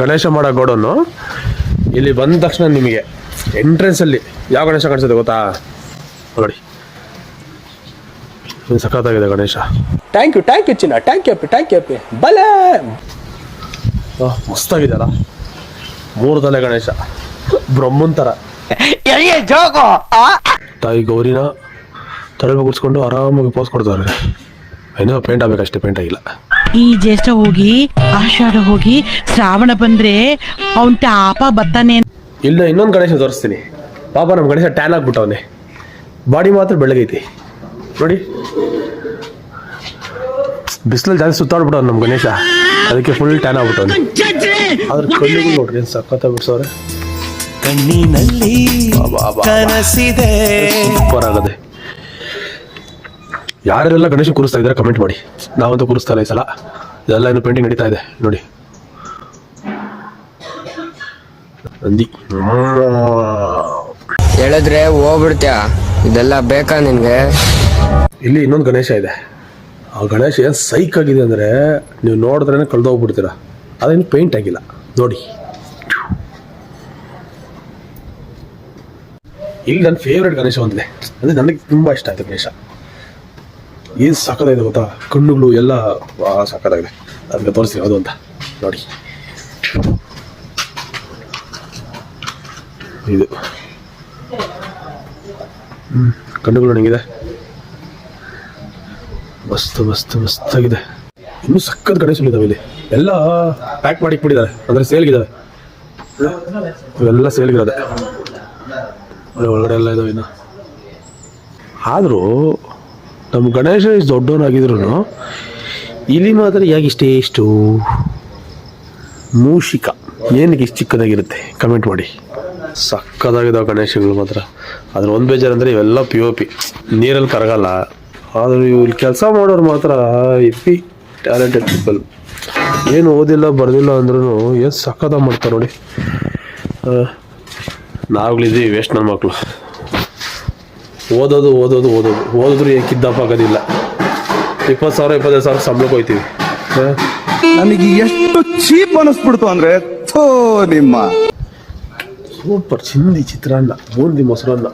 ಗಣೇಶ ಮಾಡೋ ಗೋಡನ್ನು. ಇಲ್ಲಿ ಬಂದ ತಕ್ಷಣ ನಿಮಗೆ ಎಂಟ್ರೆನ್ಸಲ್ಲಿ ಯಾವ ಗಣೇಶ ಕಾಣಿಸುತ್ತೆ ಗೊತ್ತಾ? ನೋಡಿ, ಸಖತ್ತಾಗಿದೆ ಗಣೇಶ. ಥ್ಯಾಂಕ್ ಯು ಚಿನ್ನ, ಥ್ಯಾಂಕ್ ಯು ಅಪ್ಪಿ ಬಲೆ. ಮಸ್ತಾಗಿದೆ ಅಲ್ಲ, 3 ತಲೆ ಗಣೇಶ, ಬ್ರಹ್ಮನ್ ಥರ. ತಾಯಿ ಗೌರಿನ ತಲೆ ಕೂರಿಸ್ಕೊಂಡು ಆರಾಮಾಗಿ ಪೋಸ್ ಕೊಡ್ತಾರೆ. ಏನೋ ಪೇಂಟ್ ಆಗ್ಬೇಕಷ್ಟೇ, ಪೇಂಟ್ ಆಗಿಲ್ಲ. ಈ ಜ್ಯೇಷ್ಠ ಹೋಗಿ ಆಷಾಢ ಹೋಗಿ ಶ್ರಾವಣ ಬಂದ್ರೆ ಅವನ್ ತಾಪ ಬರ್ತಾನೆ. ಇಲ್ಲ, ಇನ್ನೊಂದು ಗಣೇಶ ತೋರಿಸ್ತೀನಿ. ಪಾಪ ನಮ್ಮ ಗಣೇಶ ಟ್ಯಾನ್ ಆಗ್ಬಿಟ್ಟವನೆ, ಬಾಡಿ ಮಾತ್ರ ಬೆಳಗೈತಿ ನೋಡಿ. ಬಿಸಿಲಲ್ಲಿ ಜಾಸ್ತಿ ಸುತ್ತಾಡ್ಬಿಟ್ಟವ್ ನಮ್ಮ ಗಣೇಶ, ಅದಕ್ಕೆ ಫುಲ್ ಟ್ಯಾನ್ ಆಗ್ಬಿಟ್ಟವನೆ. ಅದ್ರ ಕಣ್ಣಿಗೂ ನೋಡ್ರಿ ಏನು ಸಖತ್ತ ಬಿಡ್ಸವ್ರೆ. ಕಣ್ಣಿನಲ್ಲಿ ಕನಸಿದೆ. ಸೂಪರ್ ಆಗದೆ. ಯಾರೆಲ್ಲ ಗಣೇಶ ಕೂರಿಸ್ತಾ ಇದ್ದಾರೆ ಕಮೆಂಟ್ ಮಾಡಿ. ನಾವಂತೂ ಕೂರಿಸ್ತಾ ಇಲ್ಲ ಈ ಸಲ. ಇದೆಲ್ಲ ಇನ್ನು ಪೇಂಟಿಂಗ್ ನಡೀತಾ ಇದೆ ನೋಡಿ. ನಂದಿ ಹೇಳಿದ್ರೆ ಹೋಗ್ಬಿಡ್ತೀಯ, ಇದೆಲ್ಲ ಬೇಕಾ ನಿನ್ಗೆ? ಇಲ್ಲಿ ಇನ್ನೊಂದು ಗಣೇಶ ಇದೆ. ಆ ಗಣೇಶ ಏನು ಸೈಕ್ ಆಗಿದೆ ಅಂದರೆ ನೀವು ನೋಡಿದ್ರೇ ಕಳೆದೋಗ್ಬಿಡ್ತೀರ. ಅದೇನು ಪೇಂಟ್ ಆಗಿಲ್ಲ ನೋಡಿ. ಇಲ್ಲಿ ನನ್ನ ಫೇವ್ರೆಟ್ ಗಣೇಶ ಒಂದಿದೆ, ಅಂದರೆ ನನಗೆ ತುಂಬ ಇಷ್ಟ ಆಯ್ತು ಗಣೇಶ. ಏನು ಸಾಕಾಗಿದೆ ಗೊತ್ತಾ, ಕಣ್ಣುಗಳು ಎಲ್ಲ ಸಾಕಾಗಿದೆ. ಅದಕ್ಕೆ ತೋರಿಸ್ತೀನಿ ಅದು ಅಂತ ನೋಡಿ. ಇದು ಕಣ್ಣುಗಳು ನನಗಿದೆ, ಮಸ್ತಾಗಿದೆ. ಇನ್ನೂ ಸಕ್ಕತ್ ಗಣೇಶಗಳಿದ್ದಾವೆ ಇಲ್ಲಿ. ಎಲ್ಲ ಪ್ಯಾಕ್ ಮಾಡಿ ಇಟ್ಬಿಟ್ಟಿದ್ದಾರೆ, ಅಂದರೆ ಸೇಲ್ಗಿದ್ದಾವೆ. ಇವೆಲ್ಲ ಸೇಲ್ಗಿರೋದೆ, ಒಳಗಡೆ ಎಲ್ಲ ಇದಾವೆ. ಇನ್ನು ಆದರೂ ನಮ್ಮ ಗಣೇಶ ಇಷ್ಟು ದೊಡ್ಡವನಾಗಿದ್ರು ಇಲ್ಲಿ ಮಾತ್ರ ಯಾಕೆ ಇಷ್ಟು ಮೂಷಿಕ ಏನಕ್ಕೆ ಇಷ್ಟು ಚಿಕ್ಕದಾಗಿರುತ್ತೆ ಕಮೆಂಟ್ ಮಾಡಿ. ಸಕ್ಕದಾಗಿದ್ದಾವೆ ಗಣೇಶಗಳು ಮಾತ್ರ. ಅದ್ರ ಒಂದು ಬೇಜಾರು ಅಂದರೆ ಇವೆಲ್ಲ POP ನೀರಲ್ಲಿ ಕರಗಲ್ಲ. ಆದರೂ ಇಲ್ಲಿ ಕೆಲಸ ಮಾಡೋರು ಮಾತ್ರ ಇಪ್ಪಿ ಟ್ಯಾಲೆಂಟೆಡ್ ಪೀಪಲ್. ಏನು ಓದಿಲ್ಲ ಬರೆದಿಲ್ಲ ಅಂದ್ರೂ ಏನು ಸಕ್ಕದಾಗಿ ಮಾಡ್ತಾರೆ ನೋಡಿ. ನಾವುಗಳಿದ್ದೀವಿ ವೇಸ್ಟ್ ನನ್ನ ಮಕ್ಕಳು. ಓದೋದ್ರು ಕಿದ್ದಪ್ಪ ಆಗೋದಿಲ್ಲ. 20,000 25,000 ಸಂಬಳಕ್ಕೆ ಹೋಗ್ತೀವಿ. ನನಗೆ ಎಷ್ಟು ಚೀಪ್ ಅನಿಸ್ಬಿಡ್ತು ಅಂದ್ರೆ ನಿಮ್ಮ ಸೂಪರ್ ಚಿಂದಿ ಚಿತ್ರಾನ್ನ, ಬೂಂದಿ ಮೊಸರನ್ನ.